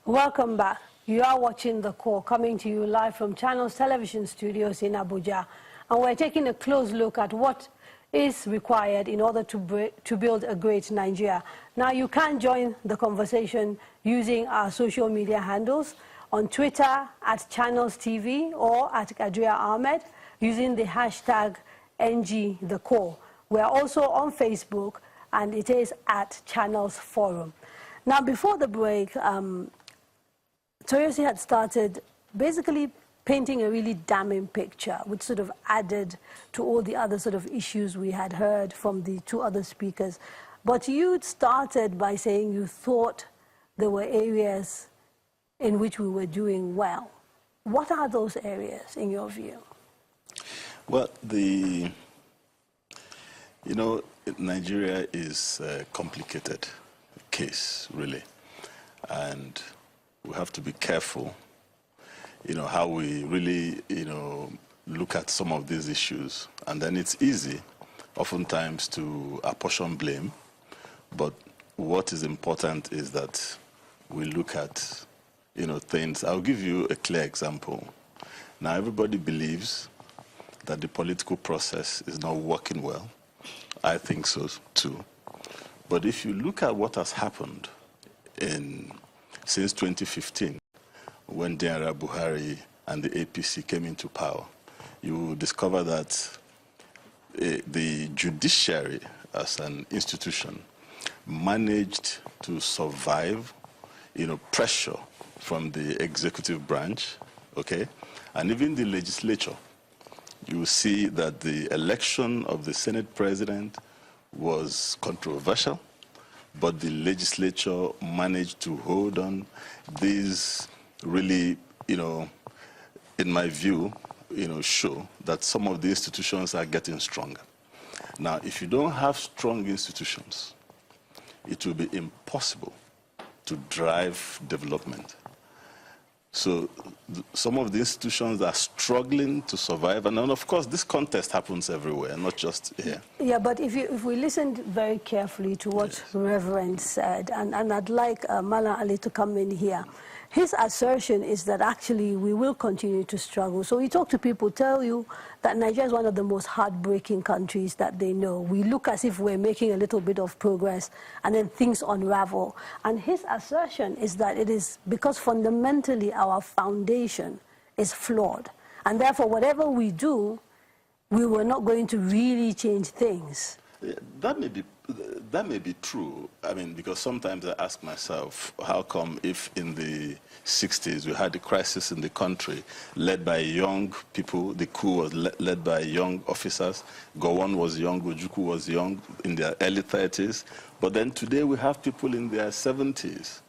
Welcome back. You are watching The Core, coming to you live from Channels Television Studios in Abuja. And we're taking a close look at what is required in order to build a great Nigeria. Now, you can join the conversation using our social media handles on Twitter at Channels TV or at Adria Ahmed using the hashtag #NGTheCore. We're also on Facebook, and it is at Channels Forum. Now, before the break, Toyosi had started basically painting a really damning picture, which sort of added to all the other sort of issues we had heard from the two other speakers. But you started by saying you thought there were areas in which we were doing well. What are those areas, in your view? Well, Nigeria is a complicated case, really. And we have to be careful, how we really, look at some of these issues. And then it's easy, oftentimes, to apportion blame. But what is important is that we look at, things. I'll give you a clear example. Now, everybody believes that the political process is not working well. I think so, too. But if you look at what has happened since 2015, when General Buhari and the APC came into power, you will discover that the judiciary as an institution managed to survive, pressure from the executive branch, okay? And even the legislature. You will see that the election of the Senate president was controversial, but the legislature managed to hold on. These really, in my view, show that some of the institutions are getting stronger. Now, if you don't have strong institutions, it will be impossible to drive development. So some of the institutions are struggling to survive. And then, of course, this contest happens everywhere, not just here. Yeah, but if we listened very carefully to what yes. Reverend said, and I'd like Malam Ali to come in here. His assertion is that actually we will continue to struggle. So you talk to people, tell you that Nigeria is one of the most heartbreaking countries that they know. We look as if we're making a little bit of progress, and then things unravel. And his assertion is that it is because fundamentally our foundation is flawed. And therefore, whatever we do, we were not going to really change things. Yeah, that may be true. I mean, because sometimes I ask myself, how come if in the 60s we had a crisis in the country led by young people, the coup was led by young officers, Gowon was young, Ojukwu was young, in their early 30s, but then today we have people in their 70s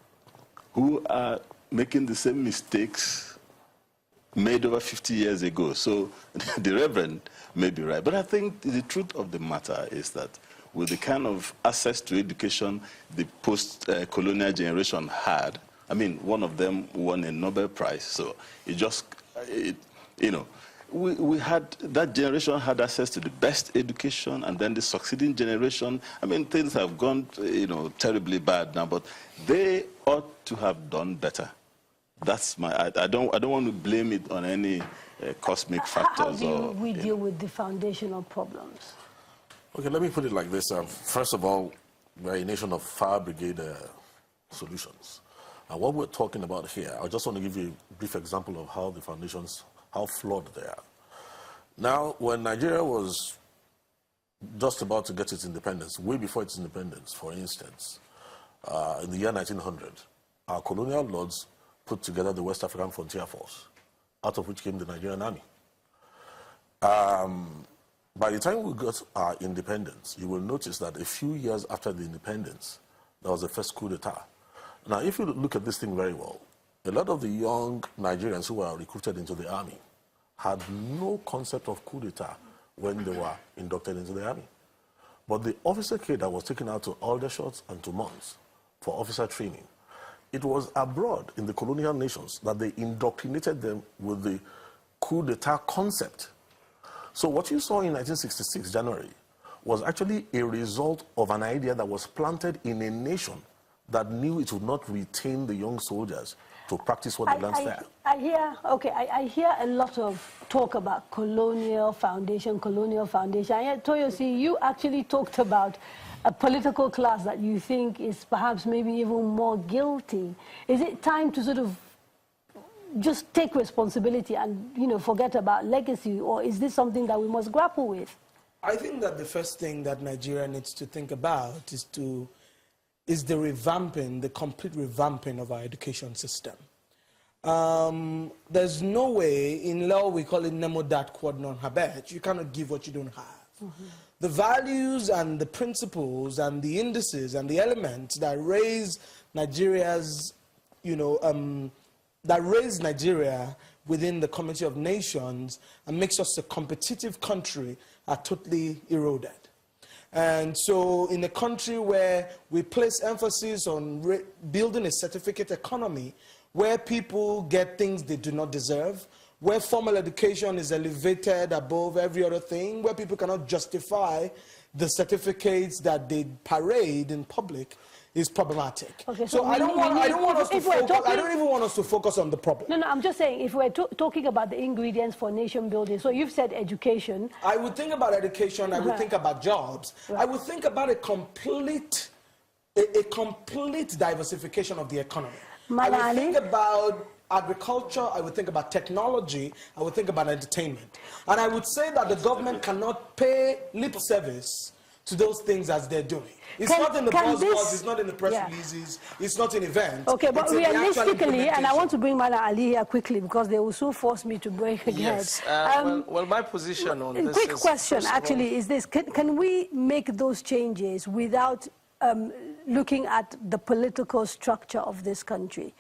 who are making the same mistakes made over 50 years ago. So the Reverend may be right. But I think the truth of the matter is that with the kind of access to education the post-colonial generation had, I mean, one of them won a Nobel Prize. So we had, that generation had access to the best education, and then the succeeding generation, I mean, things have gone, terribly bad now, but they ought to have done better. That's I don't want to blame it on any cosmic factors. How do we deal with the foundational problems? Okay, let me put it like this. First of all, we're a nation of fire brigade solutions. And what we're talking about here, I just want to give you a brief example of how the foundations, how flawed they are. Now, when Nigeria was just about to get its independence, way before its independence, for instance, in the year 1900, our colonial lords put together the West African Frontier Force, out of which came the Nigerian Army. By the time we got our independence, you will notice that a few years after the independence, there was the first coup d'etat. Now, if you look at this thing very well, a lot of the young Nigerians who were recruited into the army had no concept of coup d'etat when they were inducted into the army. But the officer cadre was taken out to Aldershots and to Mons for officer training. It was abroad in the colonial nations that they indoctrinated them with the coup d'etat concept. So what you saw in 1966, January, was actually a result of an idea that was planted in a nation that knew it would not retain the young soldiers to practice what they learned there. I hear a lot of talk about colonial foundation. And yet, Toyosi, you actually talked about a political class that you think is perhaps maybe even more guilty. Is it time to sort of just take responsibility and, you know, forget about legacy, or is this something that we must grapple with? I think that the first thing that Nigeria needs to think about is the revamping, the complete revamping of our education system. There's no way, in law we call it nemo dat quod non habet, you cannot give what you don't have. Mm-hmm. The values and the principles and the indices and the elements that raise Nigeria's, you know, that raise Nigeria within the Community of Nations and makes us a competitive country are totally eroded. And so in a country where we place emphasis on building a certificate economy, where people get things they do not deserve, where formal education is elevated above every other thing, where people cannot justify the certificates that they parade in public, is problematic. Okay, so I don't even want us to focus on the problem. No, I'm just saying, if we're talking about the ingredients for nation building, so you've said education. I would think about education, I would think about jobs, I would think about a complete diversification of the economy. I would think about agriculture, I would think about technology, I would think about entertainment. And I would say that the government cannot pay lip service to those things as they're doing. It's not in the buzzwords, it's not in the press releases, it's not in events. Okay, but realistically, and I want to bring Mala Ali here quickly because they will soon force me to break again. Yes, well, my position on this quick question, actually, is this. Can we make those changes without looking at the political structure of this country?